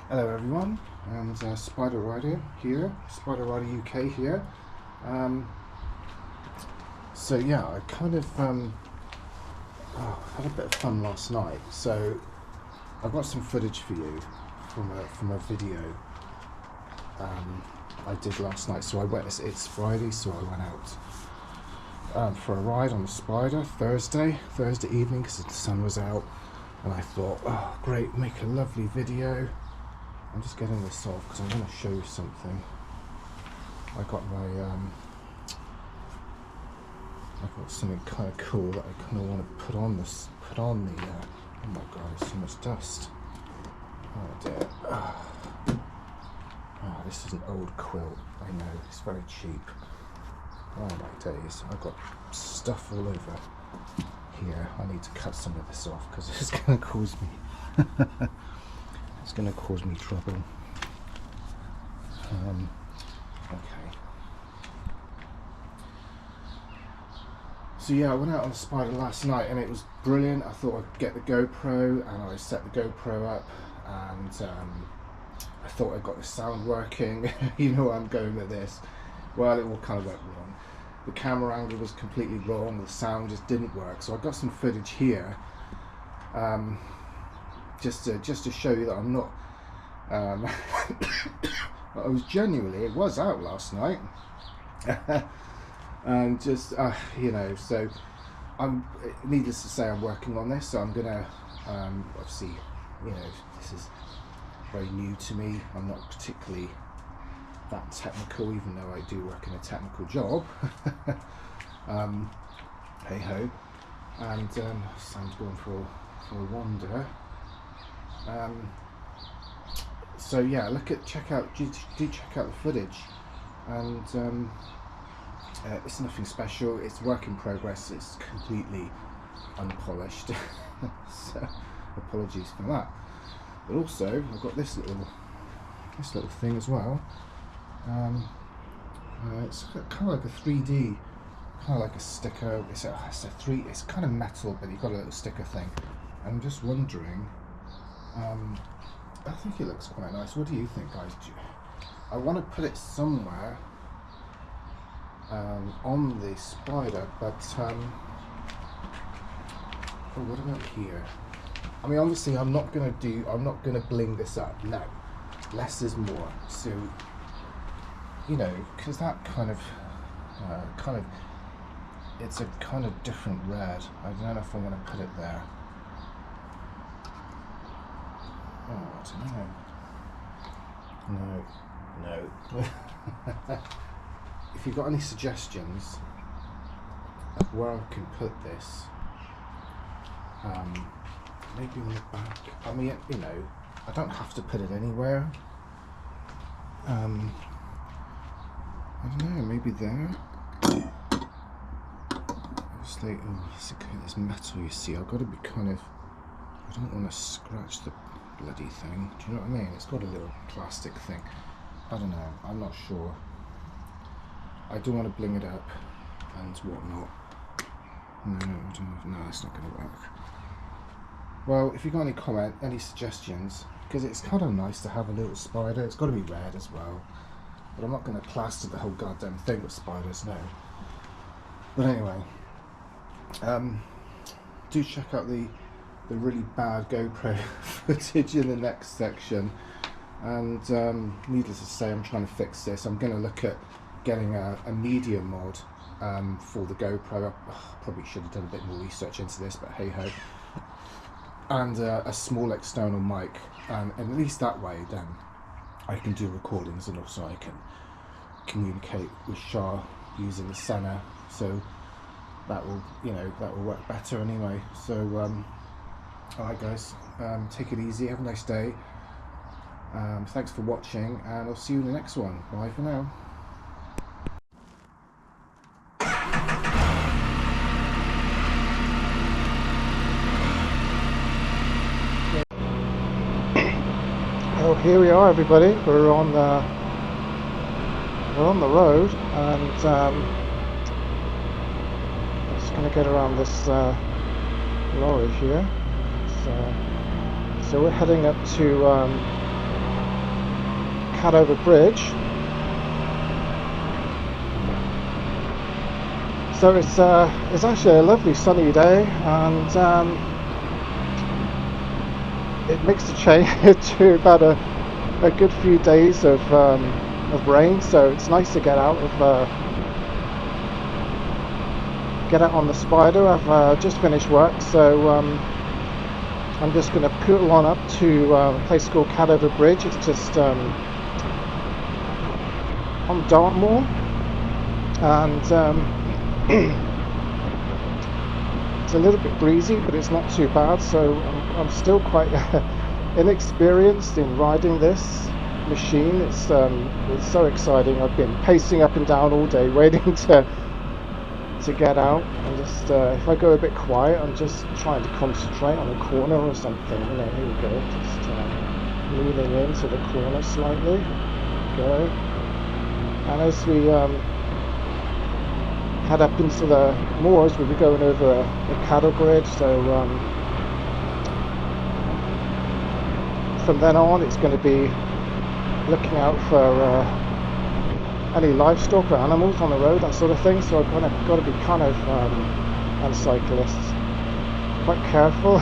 Hello everyone, and Spider Ryder here, Spider Ryder UK here. So yeah, I kind of had a bit of fun last night. So I've got some footage for you from a video I did last night. So I went. It's Friday, so I went out for a ride on the Spyder Thursday evening because the sun was out, and I thought, oh great, make a lovely video. I'm just getting this off because I want to show you something. I got something kind of cool that I kind of want to put on the. Oh my god, there's so much dust. Oh dear. Oh, this is an old quilt. I know, it's very cheap. Oh my days, I've got stuff all over here. I need to cut some of this off because it's going to cause me. It's going to cause me trouble. Okay. So yeah, I went out on the Spyder last night and it was brilliant. I thought I'd get the GoPro and I set the GoPro up and I thought I got the sound working. You know where I'm going with this. Well, it all kind of went wrong. The camera angle was completely wrong. The sound just didn't work. So I got some footage here. Just to show you that I'm not I was genuinely, it was out last night. And just you know, so I'm needless to say I'm working on this, so I'm gonna obviously, you know, this is very new to me. I'm not particularly that technical, even though I do work in a technical job. Hey ho. And Sam's going for a wander. So yeah, do check out the footage, and it's nothing special. It's work in progress. It's completely unpolished. So apologies for that. But also I've got this little thing as well. It's kind of like a 3D, kind of like a sticker. It's kind of metal, but you've got a little sticker thing. I'm just wondering. I think it looks quite nice. What do you think, guys? I want to put it somewhere on the Spyder, but oh, what about here? I mean, obviously, I'm not gonna bling this up. No, less is more. So, you know, because that kind of, it's a kind of different red. I don't know if I want to put it there. Oh, I don't know. No. If you've got any suggestions of where I can put this, maybe on the back. I mean, you know, I don't have to put it anywhere. I don't know, maybe there. Obviously, this metal, you see, I've got to be kind of, I don't want to scratch the bloody thing. Do you know what I mean? It's got a little plastic thing. I don't know. I'm not sure. I do want to bling it up and whatnot. No, it's not going to work. Well, if you've got any suggestions, because it's kind of nice to have a little Spyder. It's got to be red as well. But I'm not going to plaster the whole goddamn thing with Spyders, no. But anyway, do check out the really bad GoPro footage in the next section, and needless to say, I'm trying to fix this. I'm going to look at getting a media mod for the GoPro. Probably should have done a bit more research into this, but hey ho. And a small external mic, and at least that way then I can do recordings, and also I can communicate with Shah using the center, so that will work better anyway. So alright guys, take it easy, have a nice day. Thanks for watching, and I'll see you in the next one. Bye for now. Oh, here we are, everybody. We're on the road, and just going to get around this lorry here. So we're heading up to Cadover Bridge. So it's actually a lovely sunny day, and it makes a change to about a good few days of rain. So it's nice to get out on the Spyder. I've just finished work, so I'm just going to pull on up to a place called Cadover Bridge. It's just on Dartmoor, and it's a little bit breezy, but it's not too bad. So I'm still quite inexperienced in riding this machine. It's so exciting. I've been pacing up and down all day, waiting to get out. And just if I go a bit quiet, I'm just trying to concentrate on a corner or something. You know, here we go. Just leaning into the corner slightly. Go. And as we head up into the moors, we'll be going over the cattle grid. So from then on, it's going to be looking out for any livestock or animals on the road, that sort of thing. So I've got to be kind of, and cyclists, quite careful.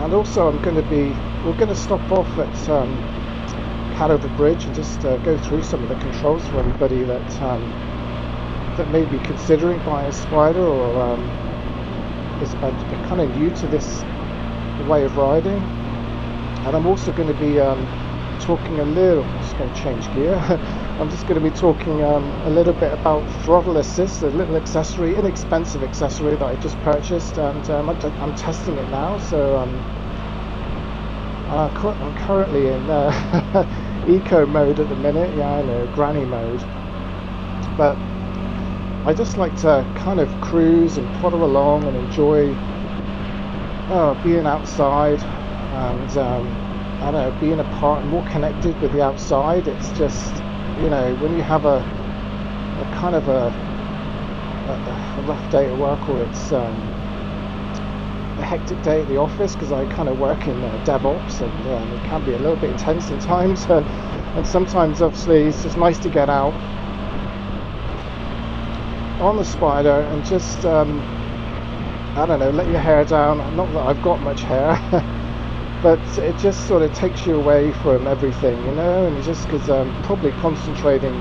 And also we're going to stop off at Cadover Bridge and just go through some of the controls for anybody that may be considering buying a Spyder, or is kind of new to this way of riding. And I'm also going to be talking a little, I'm just going to change gear. I'm just going to be talking a little bit about throttle assist, a little accessory, inexpensive accessory that I just purchased, and I'm testing it now. So I'm currently in eco mode at the minute. Yeah, I know, granny mode. But I just like to kind of cruise and potter along and enjoy being outside, and I don't know, being apart and more connected with the outside. It's just, you know, when you have a kind of a rough day at work, or it's a hectic day at the office, because I kind of work in DevOps, and it can be a little bit intense at times, and sometimes obviously it's just nice to get out on the Spyder and just I don't know, let your hair down. Not that I've got much hair, but it just sort of takes you away from everything, you know. And just because I'm probably concentrating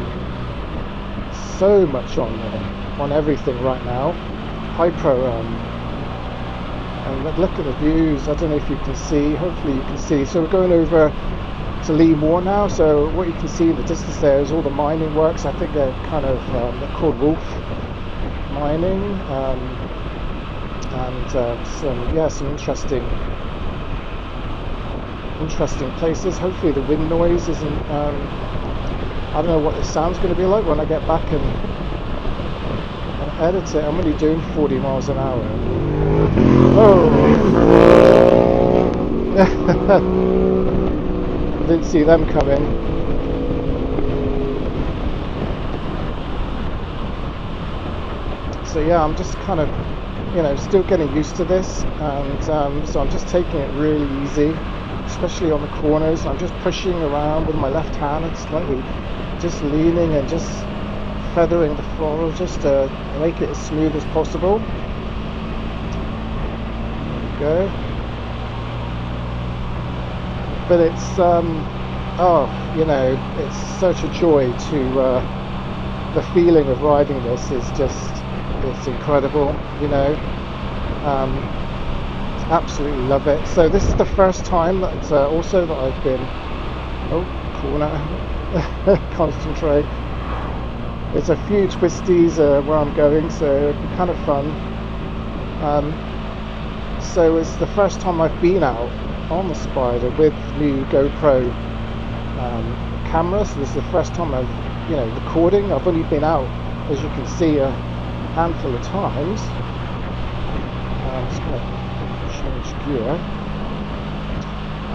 so much on everything right now, hyper. And look at the views. I don't know if you can see. Hopefully you can see. So we're going over to Lee Moor now. So what you can see in the distance there is all the mining works. I think they're kind of they're called wolf mining, and some interesting places. Hopefully the wind noise isn't. I don't know what the sound's going to be like when I get back and edit it. I'm only doing 40 miles an hour. Oh! I didn't see them coming. So yeah, I'm just kind of, you know, still getting used to this, and so I'm just taking it really easy, especially on the corners. I'm just pushing around with my left hand and slightly just leaning and just feathering the throttle just to make it as smooth as possible. There we go. But it's you know, it's such a joy to the feeling of riding this is just, it's incredible, you know. Absolutely love it. So this is the first time that also that I've been corner concentrate. There's a few twisties where I'm going, so it'll be kind of fun. So it's the first time I've been out on the Spyder with new GoPro camera. So this is the first time I've, you know, recording. I've only been out, as you can see, a handful of times. I'm just going to change gear.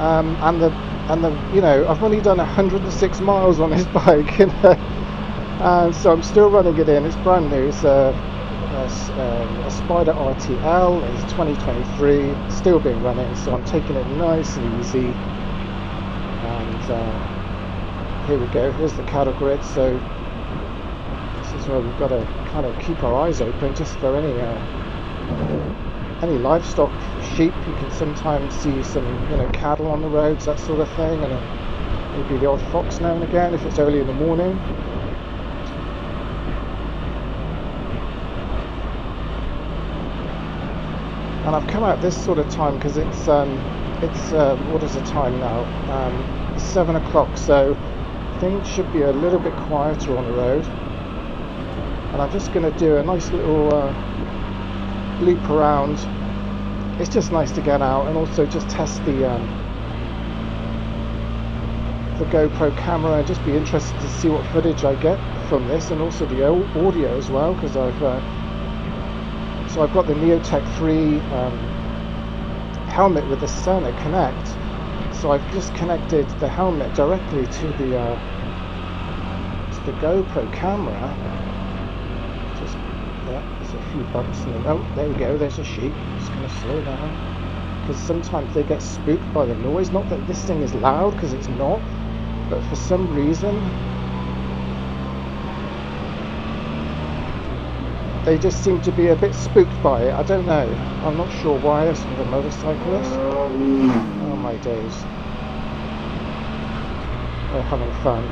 And the you know, I've only done 106 miles on this bike, and so I'm still running it in. It's brand new. It's a Spyder RTL. It's 2023, still being running, so I'm taking it nice and easy. And here we go, here's the cattle grid. So this is where we've got to kind of keep our eyes open just for any livestock, sheep. You can sometimes see some, cattle on the roads, that sort of thing, and maybe the odd fox now and again if it's early in the morning. And I've come out this sort of time because it's what is the time now? 7 o'clock, so things should be a little bit quieter on the road. And I'm just going to do a nice little loop around. It's just nice to get out and also just test the GoPro camera and just be interested to see what footage I get from this, and also the audio as well, because I've got the Neotech 3 helmet with the Cerner Connect. So I've just connected the helmet directly to the GoPro camera. There's a few bumps in the there we go, there's a sheep. I'm just going to slow down because sometimes they get spooked by the noise. Not that this thing is loud, because it's not, but for some reason they just seem to be a bit spooked by it. I don't know. I'm not sure why. There's a motorcyclist. Oh my days. They're having fun.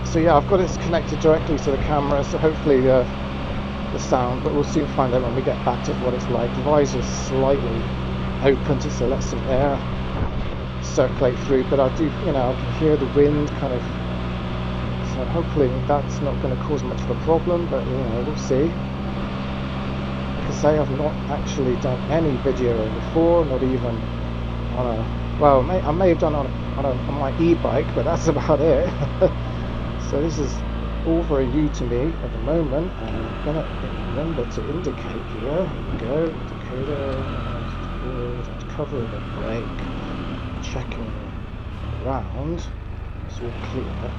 So yeah, I've got it connected directly to the camera, so hopefully the sound, but we'll soon find out when we get back to what it's like. The visor's slightly open just to let some air circulate through, but I do, I can hear the wind kind of, so hopefully that's not going to cause much of a problem, but we'll see. Like I say, I've not actually done any video before, not even on a, well, I may have done on my e-bike, but that's about it. So this is all very new to me at the moment, and I'm going to remember to indicate here. Here we go, indicator, cover the brake, checking around, it's all clear.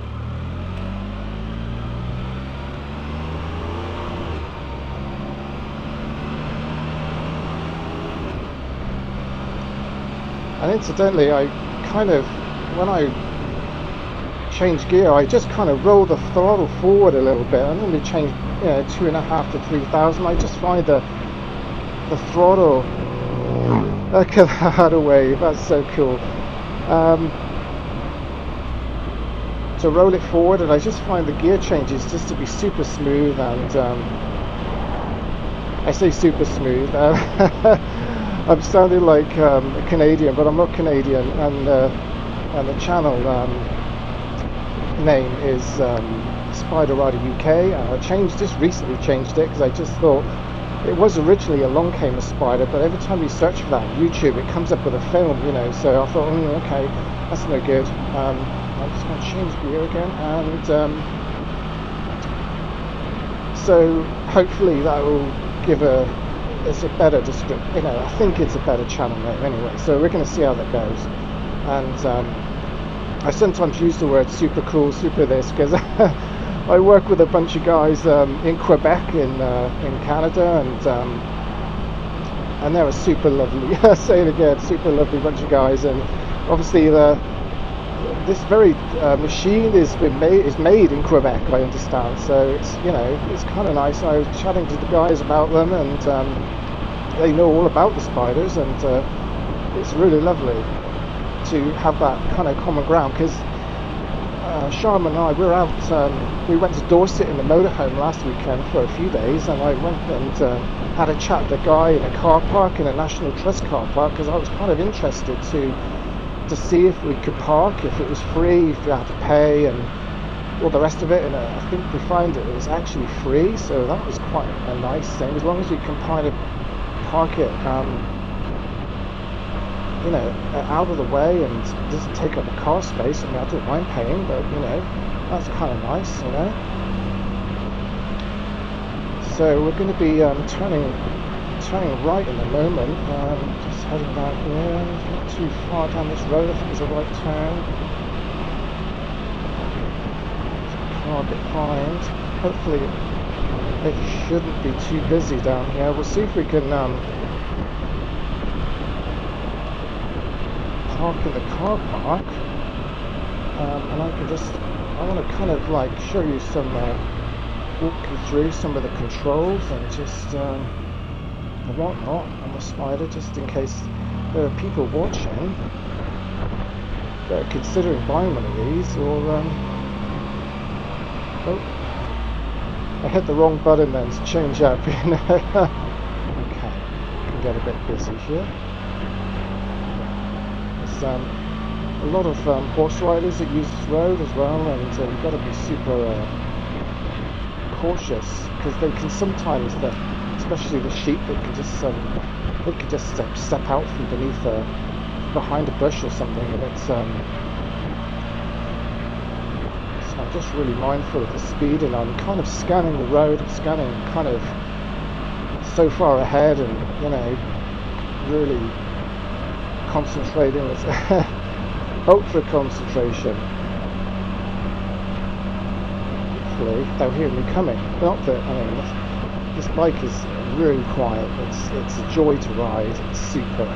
And incidentally, I kind of, when I change gear, I just kind of roll the throttle forward a little bit. I normally change 2.5 to 3,000. I just find the throttle, look at that away, that's so cool. To roll it forward, and I just find the gear changes just to be super smooth, and I say super smooth, I'm sounding like a Canadian, but I'm not Canadian, and the channel name is Spyder Ryder UK. I just recently changed it because I just thought it was originally a long Can-Am Spyder, but every time you search for that on YouTube, it comes up with a film, so I thought, okay, that's no good. I'm just going to change gear again, and so hopefully that will give it's a better description, I think it's a better channel name anyway, so we're going to see how that goes. And I sometimes use the word super cool, super this, because I work with a bunch of guys in Quebec in Canada, and they're a super lovely, say it again, super lovely bunch of guys. And obviously this very machine is made in Quebec, I understand, so it's it's kind of nice. I was chatting to the guys about them, and they know all about the Spyders, and it's really lovely to have that kind of common ground, because Sharma and I, we went to Dorset in the motorhome last weekend for a few days, and I went and had a chat with a guy in a car park, in a National Trust car park, because I was kind of interested to see if we could park, if it was free, if you had to pay, and all the rest of it. And I think we find it was actually free, so that was quite a nice thing, as long as you can kind of park it out of the way and doesn't take up the car space. I don't mind paying, but that's kind of nice, So we're going to be turning right in a moment, just heading down here, not too far down this road. I think it's a right turn. There's a car behind, hopefully It shouldn't be too busy down here. We'll see if we can park in the car park, and I want to kind of like show you some, walk you through some of the controls and just and whatnot on the Spyder, just in case there are people watching that are considering buying one of these, or oh, I hit the wrong button then to change up. Okay, can get a bit busy here. There's a lot of horse riders that use this road as well, and you've got to be super cautious, because they can sometimes, especially the sheep, they can just step out from beneath behind a bush or something, and it's so I'm just really mindful of the speed, and I'm kind of scanning the road, scanning kind of so far ahead, and really concentrating. It's ultra concentration. Hopefully they'll hear me coming. Not that, this bike is really quiet. It's a joy to ride. It's super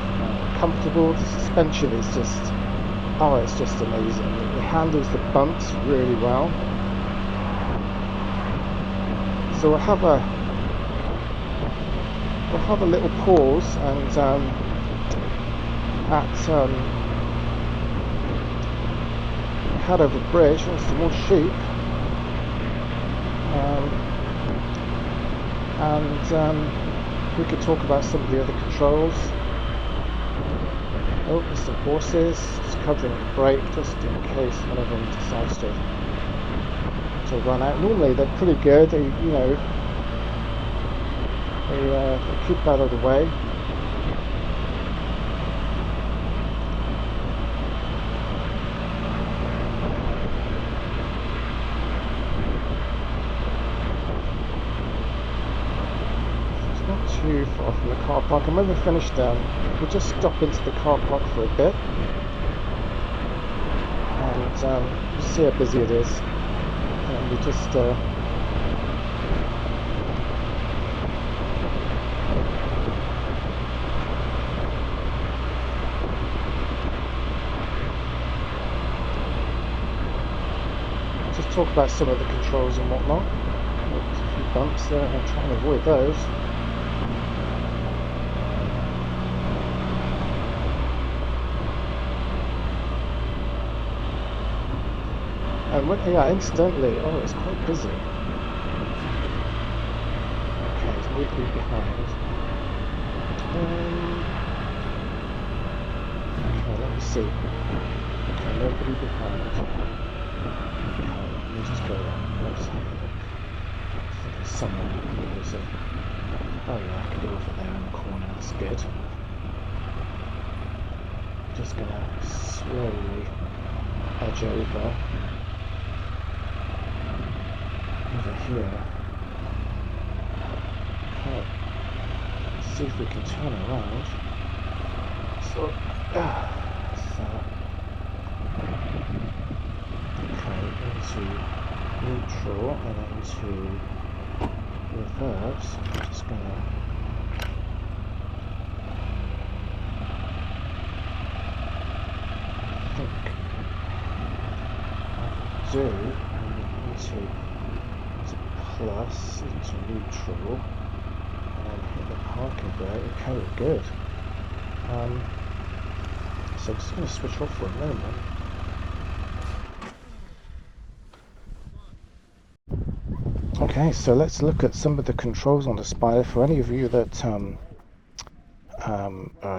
comfortable. The suspension is just, it's just amazing. It handles the bumps really well. So we'll have a little pause and head over the bridge and some more sheep. We could talk about some of the other controls. Oh, there's some horses, just covering the brake just in case one of them decides to run out. Normally they're pretty good, they keep out of the way. Too far from the car park, and when we're finished we'll just stop into the car park for a bit and see how busy it is, and we just talk about some of the controls and whatnot. There's a few bumps there, and I'm trying to avoid those. And incidentally, it's quite busy. Okay, it's nobody behind. Okay, let me see. Okay, nobody behind. Okay, let me just go around. Let's have a look. I think there's someone who's oh yeah, I can go over there in the corner, that's good. I'm just gonna slowly edge over here. Okay, let's see if we can turn around. So, okay, into neutral and into reverse. I'm just gonna do into plus, into neutral, and then hit the parking brake. Okay, we're good. So I'm just going to switch off for a moment. Okay, so let's look at some of the controls on the Spyder. For any of you that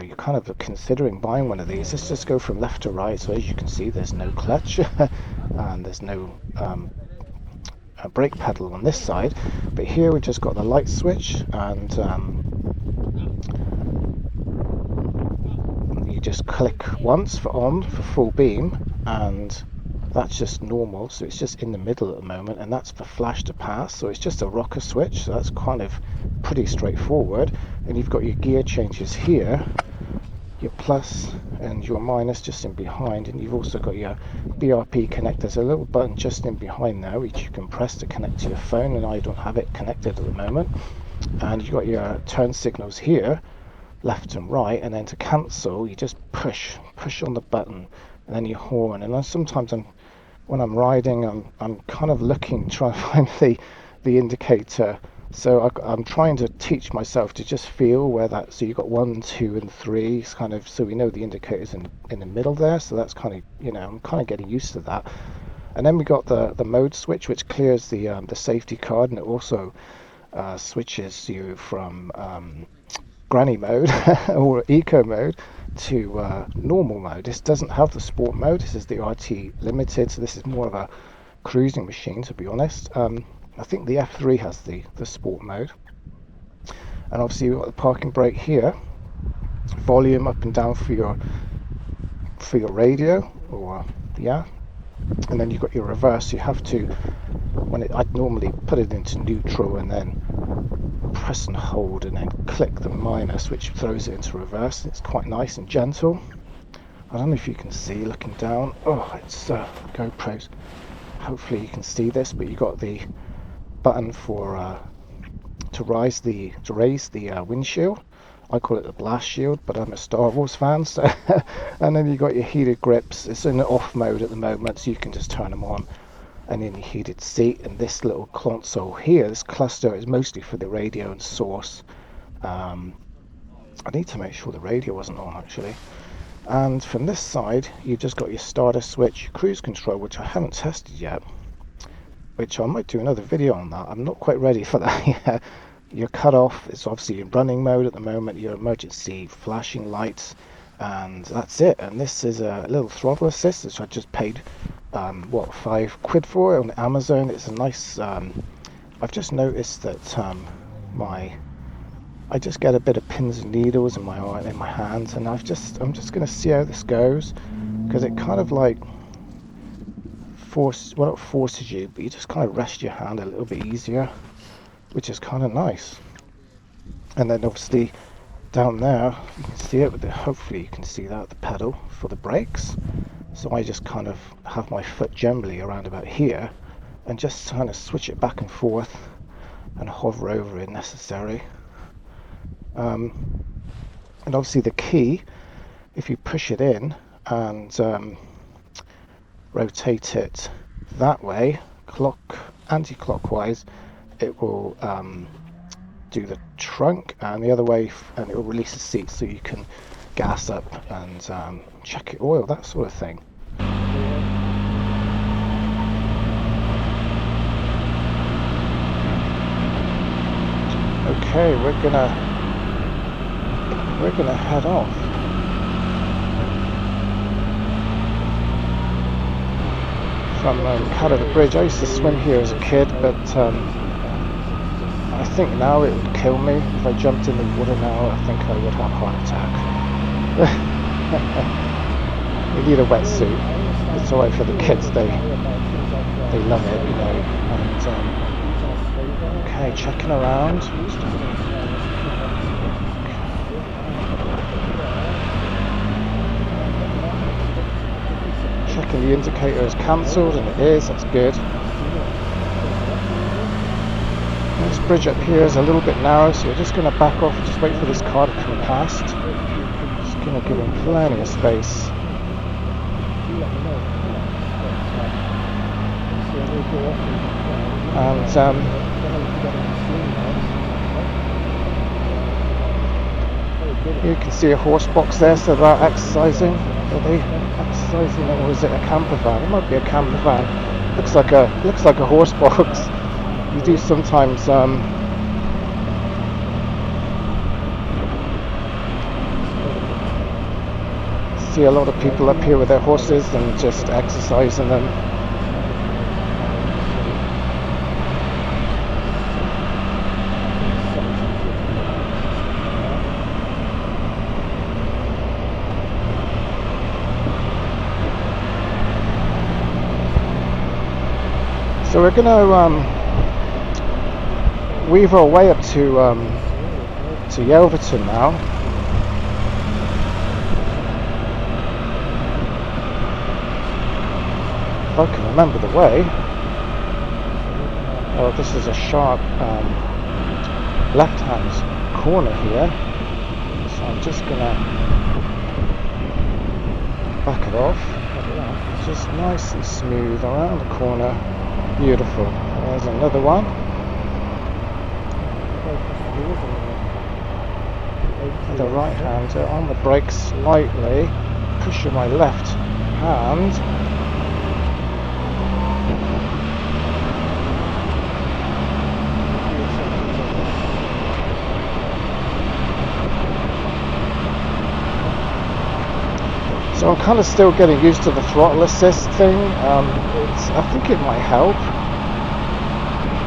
you're kind of considering buying one of these, let's just go from left to right. So as you can see, there's no clutch and there's no brake pedal on this side, but here we've just got the light switch, and you just click once for on for full beam, and that's just normal, so it's just in the middle at the moment, and that's for flash to pass, so it's just a rocker switch, so that's kind of pretty straightforward. And you've got your gear changes here, your plus and your minus just in behind, and you've also got your BRP connector. There's a little button just in behind there which you can press to connect to your phone, and I don't have it connected at the moment. And you've got your turn signals here, left and right, and then to cancel you just push on the button, and then your horn. And then sometimes when I'm riding, I'm kind of looking, trying to find the indicator. So I'm trying to teach myself to just feel where that. So you've got 1, 2, and 3. It's kind of, so we know the indicator's in the middle there. So that's kind of, I'm kind of getting used to that. And then we got the mode switch, which clears the safety card, and it also switches you from granny mode or eco mode to normal mode. This doesn't have the sport mode. This is the RT Limited, so this is more of a cruising machine, to be honest. I think the F3 has the sport mode. And obviously you've got the parking brake here, volume up and down for your radio, or and then you've got your reverse. You have to, I'd normally put it into neutral and then press and hold and then click the minus, which throws it into reverse. It's quite nice and gentle. I don't know if you can see looking down. Oh, it's GoPros. Hopefully you can see this, but you got the button for to raise the windshield. I call it the blast shield, but I'm a Star Wars fan. So and then you got your heated grips. It's in off mode at the moment, so you can just turn them on. And then your heated seat, and this little console here, this cluster, is mostly for the radio and source. I need to make sure the radio wasn't on actually. And from this side you've just got your starter switch, your cruise control, which I haven't tested yet, which I might do another video on that. I'm not quite ready for that yet. Your cutoff is obviously in running mode at the moment, your emergency flashing lights, and that's it. And this is a little throttle assist, which I just paid £5 for on Amazon. It's a nice I've just noticed that I just get a bit of pins and needles in my hands, and I'm just going to see how this goes, because it kind of like not forces you, but you just kind of rest your hand a little bit easier, which is kind of nice. And then obviously down there you can see it, hopefully you can see that, the pedal for the brakes. So I just kind of have my foot generally around about here and just kind of switch it back and forth and hover over if necessary. And obviously the key, if you push it in and rotate it that way, anti-clockwise, it will do the trunk, and the other way, and it will release the seat, so you can gas up and check your oil, that sort of thing. Okay, we're gonna head off. From Canada Bridge. I used to swim here as a kid, but I think now it would kill me if I jumped in the water now. I think I would have a heart attack. You need a wetsuit. It's alright for the kids. They love it, you know. And okay, checking around. Checking the indicator is cancelled, and it is. That's good. This bridge up here is a little bit narrow, so you're just going to back off and just wait for this car to come past. Just going to give him plenty of space. And you can see a horse box there, so they're exercising. Are they exercising, or is it a camper van? It might be a camper van. Looks like a horse box. You do sometimes see a lot of people up here with their horses and just exercising them. So we're going to weave our way up to Yelverton now. if I can remember the way. Oh, this is a sharp left-hand corner here, so I'm just gonna back it off. It's just nice and smooth around the corner. Beautiful. There's another one. The right hand on the brakes slightly, pushing my left hand. So I'm kind of still getting used to the throttle assist thing. I think it might help.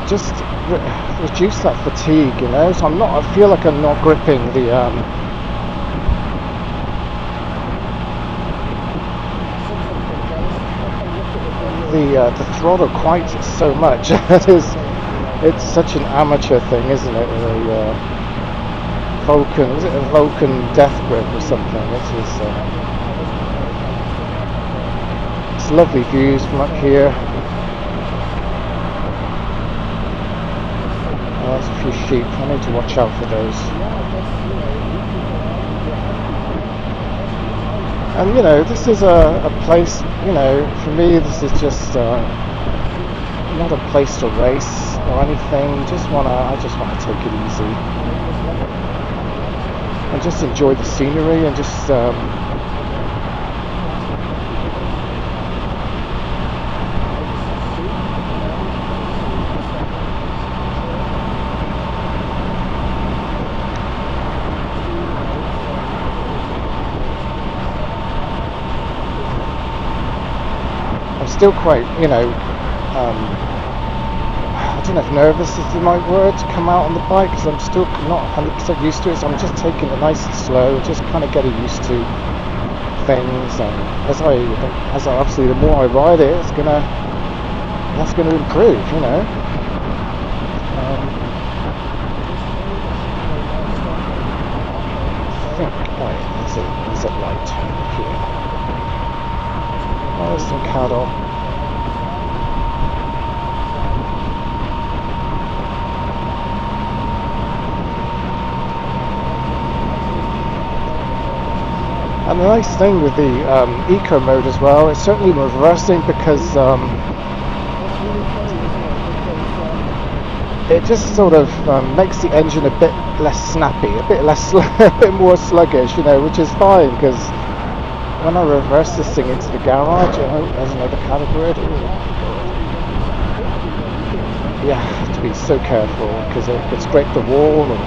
Just reduce that fatigue, you know. So I feel like I'm not gripping the throttle quite so much. It's such an amateur thing, isn't it? Vulcan, is it a Vulcan death grip or something? It's lovely views from up here. There's a few sheep. I need to watch out for those. And you know, this is a place, you know, for me this is just not a place to race or anything. I just wanna take it easy and just enjoy the scenery and just still quite, you know, I don't know if nervous is the right word to come out on the bike, because I'm still not 100% used to it, so I'm just taking it nice and slow, just kind of getting used to things, and as I obviously the more I ride it, that's gonna improve, you know. I think, there's a light here. Oh, there's some cattle. And the nice thing with the eco mode as well, it's certainly reversing, because it just sort of makes the engine a bit less snappy, a bit more sluggish, you know, which is fine, because when I reverse this thing into the garage, there's another category. You have to be so careful, because it could scrape the wall, and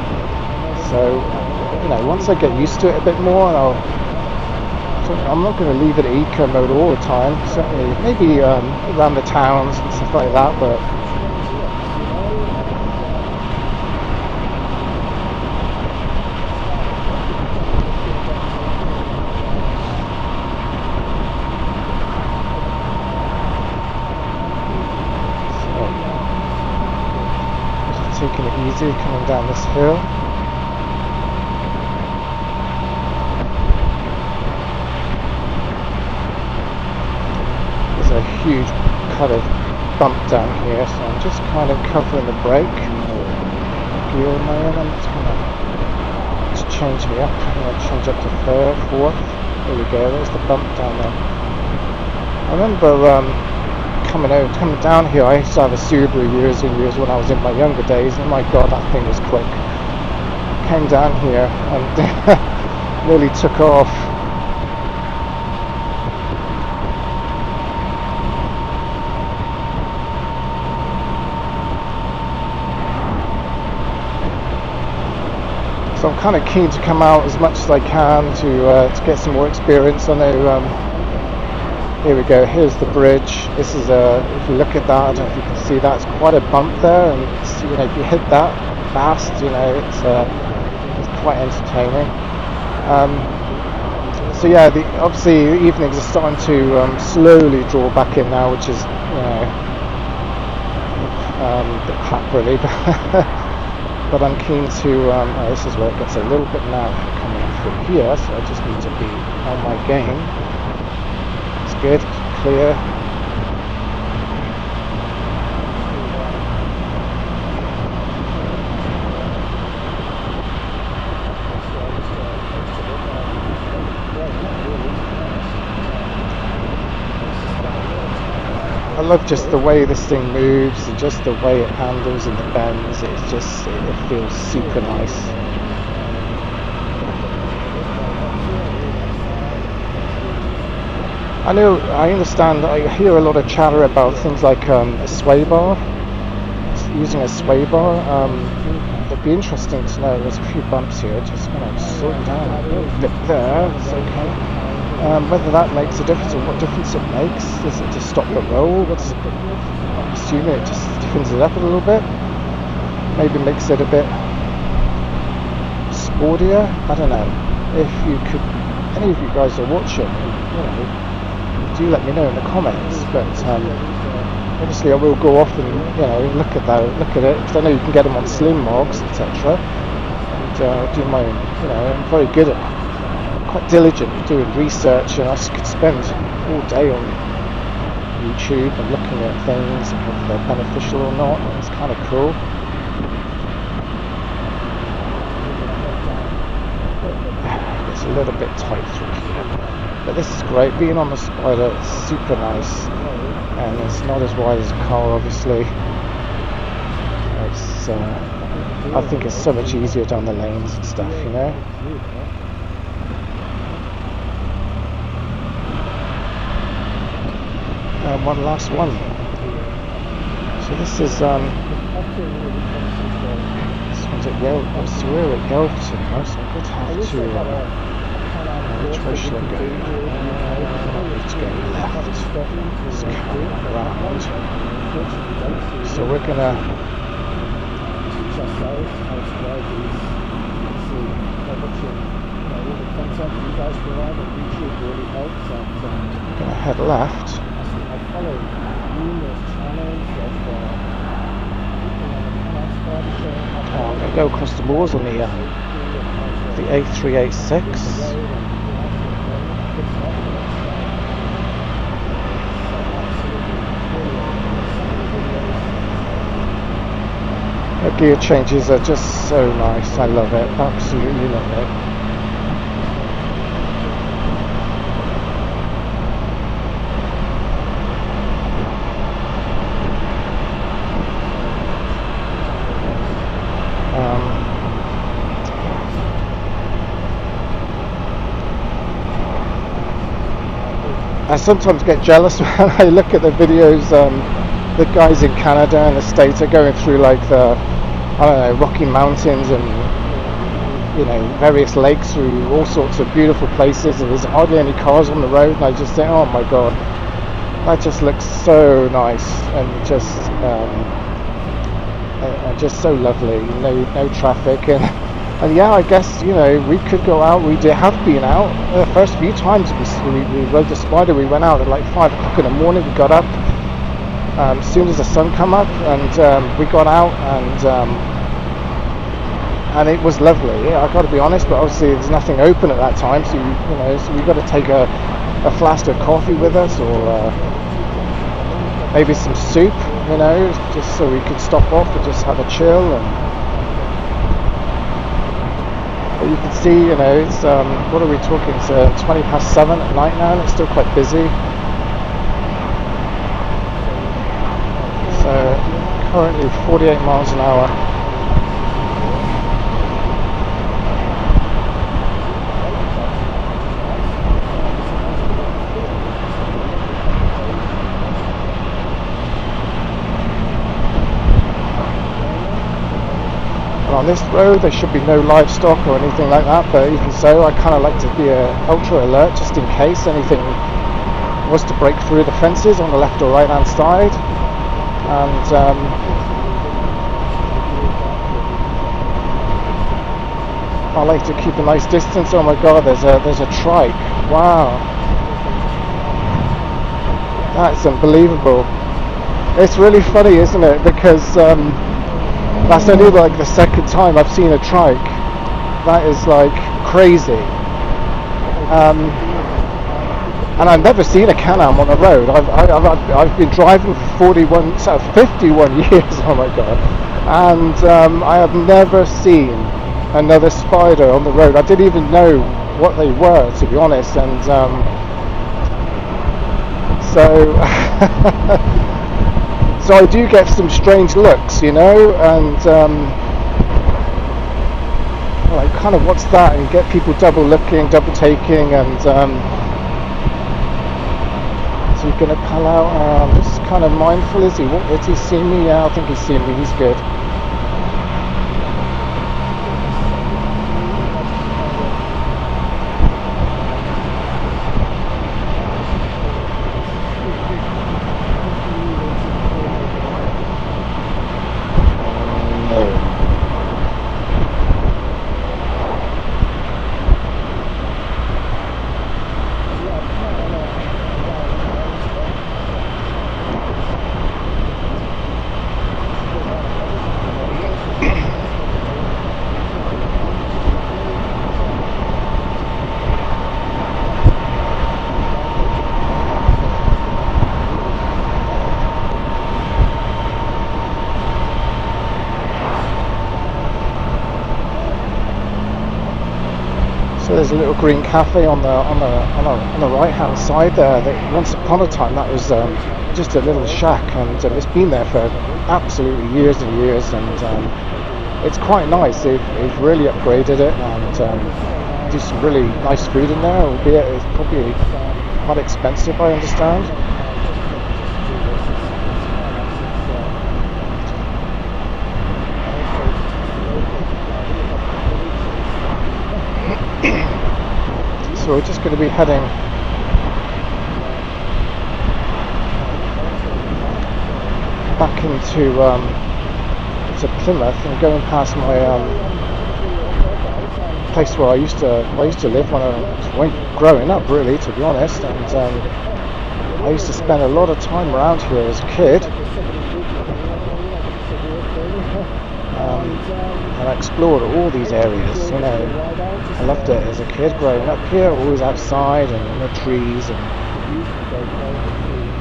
so, you know, once I get used to it a bit more, I'm not going to leave it at eco mode all the time. Certainly, maybe around the towns and stuff like that, but taking it easy coming down this hill. There's a huge kind of bump down here, so I'm just kind of covering the brake. Gear in my own, and it's going to change me up. I'm going to change up to third, fourth. There we go, there's the bump down there. I remember coming down here, I used to have a Subaru years and years when I was in my younger days, and my god, that thing was quick. Came down here and nearly took off. So I'm kind of keen to come out as much as I can to get some more experience. I know. Here we go, here's the bridge. This is if you look at that, I don't know if you can see that, it's quite a bump there, and it's, you know, if you hit that fast, you know, it's quite entertaining. So yeah, obviously the evenings are starting to slowly draw back in now, which is, you know, a bit crap really, but I'm keen to, this is where it gets a little bit now coming through here, so I just need to be on my game. Good, clear. love just the way this thing moves and just the way it handles and the bends. It's just, it feels super nice. I understand, I hear a lot of chatter about things like a sway bar, using a sway bar. It'd be interesting to know. There's a few bumps here, just going to slow down a little bit there, it's okay. Whether that makes a difference or what difference it makes. Is it to stop the roll? I'm assuming it just stiffens it up a little bit. Maybe makes it a bit sportier. I don't know. If you could, any of you guys are watching, do let me know in the comments. But obviously I will go off and look at it, because I know you can get them on slim mogs, etc. And do my I'm very good at, quite diligent at doing research, and I could spend all day on YouTube and looking at things and whether they're beneficial or not. It's kind of cool. It's a little bit tight through here, but this is great. Being on the Spyder is super nice, and it's not as wide as a car, obviously. It's I think it's so much easier down the lanes and stuff, And one last one. So this is this one's at Yelverton. So we're at Yelverton now, so I would have to which way should I go? Let's go left. Let's come around. So we're gonna head left. I'm going to go across the moors on the A386. The gear changes are just so nice. I love it. Absolutely love it. I sometimes get jealous when I look at the videos. The guys in Canada and the States are going through like the, Rocky Mountains and various lakes, through all sorts of beautiful places, and there's hardly any cars on the road, and I just think, oh my god, that just looks so nice and just so lovely. No traffic, and yeah, I guess we could go out. We have been out the first few times we rode the Spyder. We went out at like 5 o'clock in the morning. We got up as soon as the sun come up, and we got out, and it was lovely. Yeah, I got to be honest, but obviously there's nothing open at that time, so so we got to take a flask of coffee with us, or maybe some soup, just so we could stop off and just have a chill. And you can see, it's what are we talking? It's 7:20 at night now, and it's still quite busy. So currently 48 miles an hour. On this road there should be no livestock or anything like that, but even so, I kind of like to be ultra alert just in case anything was to break through the fences on the left or right hand side. And I like to keep a nice distance. Oh my god, there's a trike. Wow, that's unbelievable. It's really funny, isn't it? Because that's only like the second time I've seen a trike. That is like crazy. And I've never seen a Can-Am on the road. I've been driving for 51 years. Oh my god! And I have never seen another Spyder on the road. I didn't even know what they were, to be honest. And so So I do get some strange looks, you know, and like, kind of, what's that? And you get people double looking, double taking, and so you're going to pull out. I'm just kind of mindful. Is he seen me? Yeah, I think he's seen me. He's good. So there's a little green cafe on the right hand side there. That once upon a time that was just a little shack, and it's been there for absolutely years and years, and it's quite nice. They've really upgraded it and do some really nice food in there, albeit it's probably quite expensive, I understand. So we're just going to be heading back into to Plymouth and going past my place where I used to live when I was growing up, really, to be honest. And I used to spend a lot of time around here as a kid, and I explored all these areas, you know. I loved it as a kid growing up here, always outside and in the trees,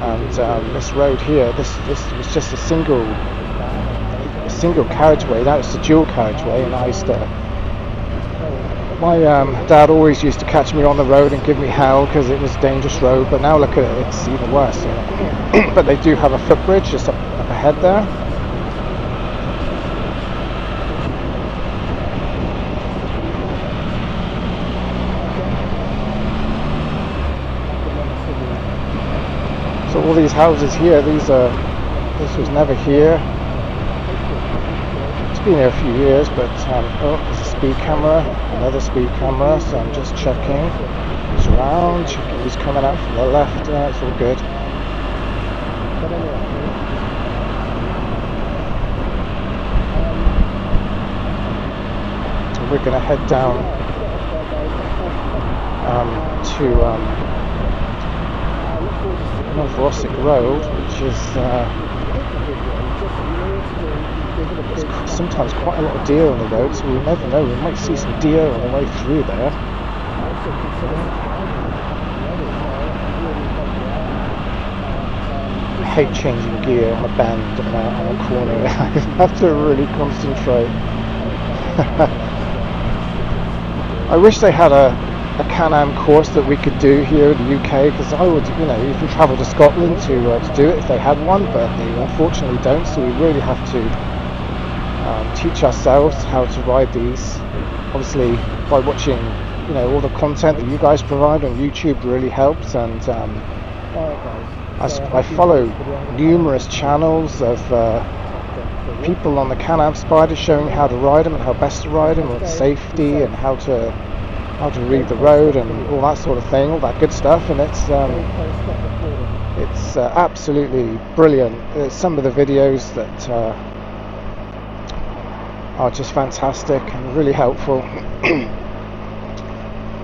and this road here, this was just a single carriageway. That was the dual carriageway, and I used to, my dad always used to catch me on the road and give me hell because it was a dangerous road, but now look at it, it's even worse, you know. But they do have a footbridge just up ahead there. So all these houses here, this was never here. It's been here a few years, but oh, there's a speed camera, another speed camera, so I'm just checking. He's around, checking who's coming out from the left. Yeah, it's all good. So we're going to head down to North Rossick Road, which is sometimes quite a lot of deer on the road, so we'll never know, we might see some deer on the way through there. I hate changing gear on a bend on a corner. I have to really concentrate. I wish they had a Can-Am course that we could do here in the UK, because I would, you know, you can travel to Scotland to do it if they had one, but they unfortunately don't, so we really have to teach ourselves how to ride these. Obviously, by watching, you know, all the content that you guys provide on YouTube really helps, and I follow numerous channels of people on the Can-Am Spyder showing how to ride them and how best to ride them, with safety and how to read the road and all that sort of thing, all that good stuff, and it's absolutely brilliant. Some of the videos that are just fantastic and really helpful.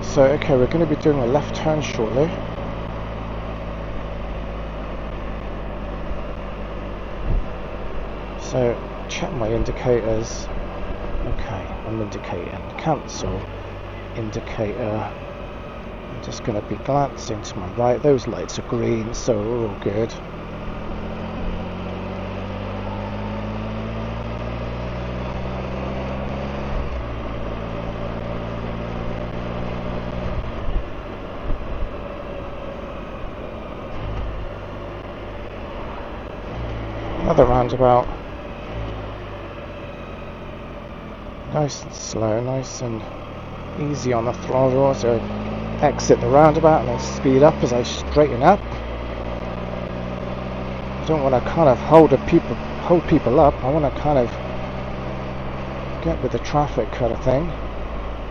So okay, we're going to be doing a left turn shortly. So check my indicators. Okay, I'm indicating cancel. Indicator. I'm just going to be glancing to my right. Those lights are green, so we're all good. another roundabout. Nice and slow, nice and easy on the throttle as I exit the roundabout and then speed up as I straighten up. I don't want to kind of hold people up. I want to kind of get with the traffic kind of thing.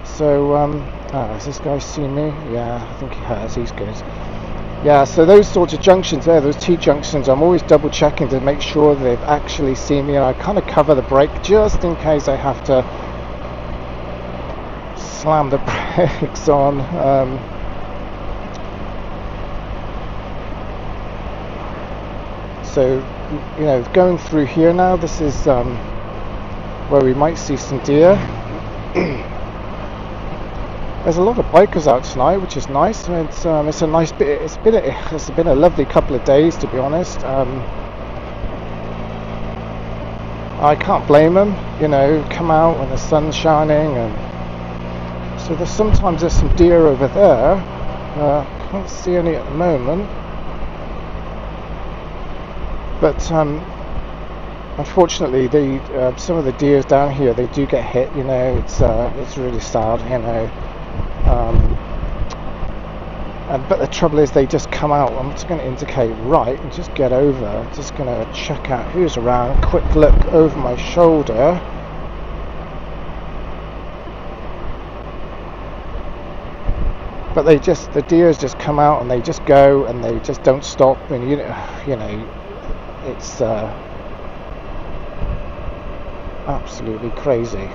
So, has this guy seen me? Yeah, I think he has. He's good. Yeah, so those sorts of junctions there, those T-junctions, I'm always double checking to make sure that they've actually seen me, and I kind of cover the brake just in case I have to slam the brakes on. So, you know, going through here now, this is where we might see some deer. There's a lot of bikers out tonight, which is nice. It's a nice bit. It's been a lovely couple of days, to be honest. I can't blame them. You know, come out when the sun's shining, and so there's some deer over there. Can't see any at the moment, but unfortunately, some of the deer down here, they do get hit. You know, it's really sad. You know. But the trouble is they just come out. I'm just going to indicate right and just get over. I'm just going to check out who's around. Quick look over my shoulder. But the deers just come out and they just go and they just don't stop. And you know, it's absolutely crazy.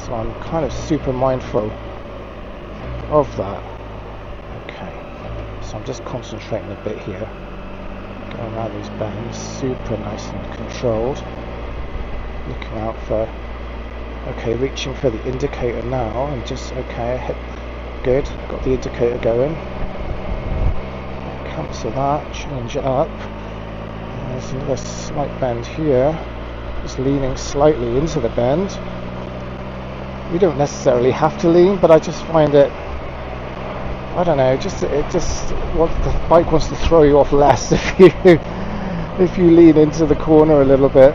So I'm kind of super mindful of that. Okay, so I'm just concentrating a bit here, going around these bends, super nice and controlled, looking out for, okay, reaching for the indicator now, and just, okay, hit, good, got the indicator going, cancel that, change it up, and there's another slight bend here, just leaning slightly into the bend. You don't necessarily have to lean, but I just find it, I don't know, the bike wants to throw you off less if you lean into the corner a little bit.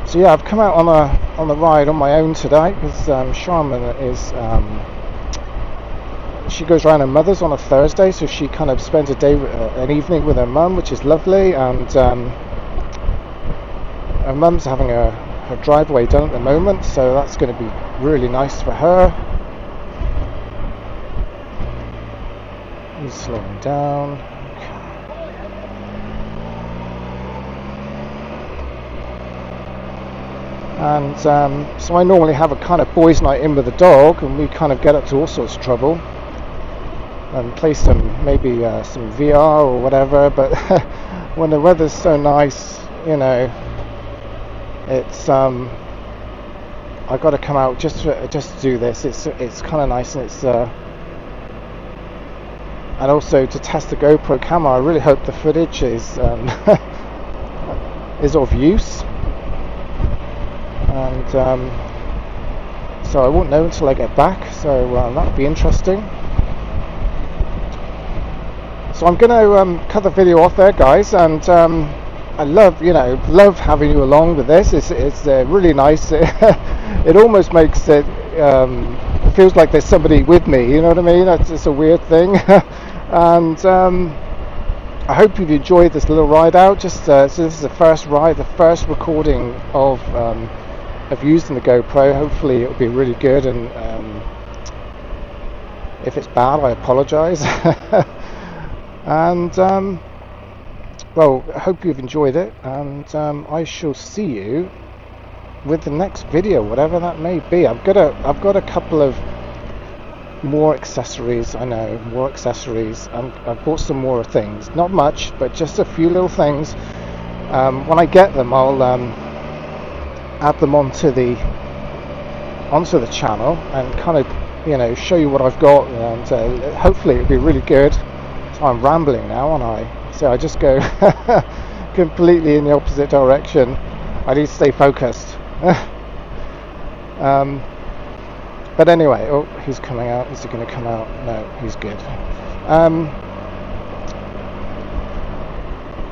So yeah, I've come out on the ride on my own today because Sharman is she goes around her mother's on a Thursday, so she kind of spends an evening with her mum, which is lovely, and her mum's having her driveway done at the moment, so that's going to be really nice for her. He's slowing down. And so I normally have a kind of boys' night in with the dog, and we kind of get up to all sorts of trouble and play maybe some VR or whatever, but when the weather's so nice, you know, it's I got to come out just to do this. It's kind of nice, and it's and also to test the GoPro camera. I really hope the footage is is of use, and so I won't know until I get back. So that'll be interesting. So I'm going to cut the video off there, guys, and I love having you along with this. It's really nice. It almost makes it feels like there's somebody with me. You know what I mean? It's a weird thing. And I hope you've enjoyed this little ride out. So this is the first ride, the first recording of using the GoPro. Hopefully it'll be really good. And if it's bad, I apologise. And well, I hope you've enjoyed it, and I shall see you with the next video, whatever that may be. I've got a couple of more accessories. I know, more accessories. I've bought some more things, not much, but just a few little things. When I get them, I'll add them onto the channel and kind of, you know, show you what I've got, and hopefully it'll be really good. I'm rambling now, aren't I? So I just go completely in the opposite direction. I need to stay focused. But anyway, oh, he's coming out. Is he going to come out? No, he's good.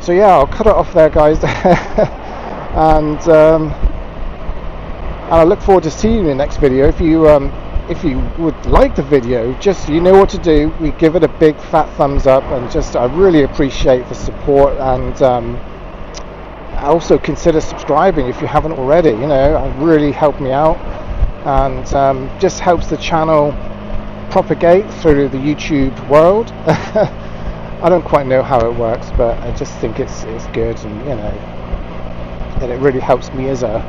So yeah, I'll cut it off there, guys. And I look forward to seeing you in the next video. If you would like the video, just, you know what to do. We give it a big fat thumbs up, and just, I really appreciate the support. And also consider subscribing if you haven't already. You know, it really helped me out, and just helps the channel propagate through the YouTube world. I don't quite know how it works, but I just think it's good, and you know, and it really helps me as a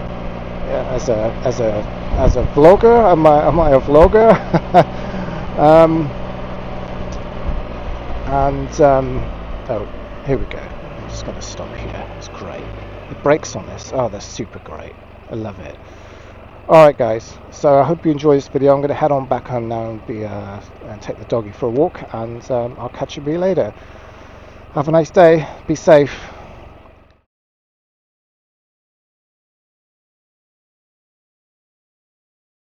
vlogger. Am I a vlogger? Oh, here we go. I'm just going to stop here. It's great. The brakes on this, oh, they're super great. I love it. Alright guys, so I hope you enjoyed this video. I'm going to head on back home now and take the doggy for a walk, and I'll catch you later. Have a nice day. Be safe.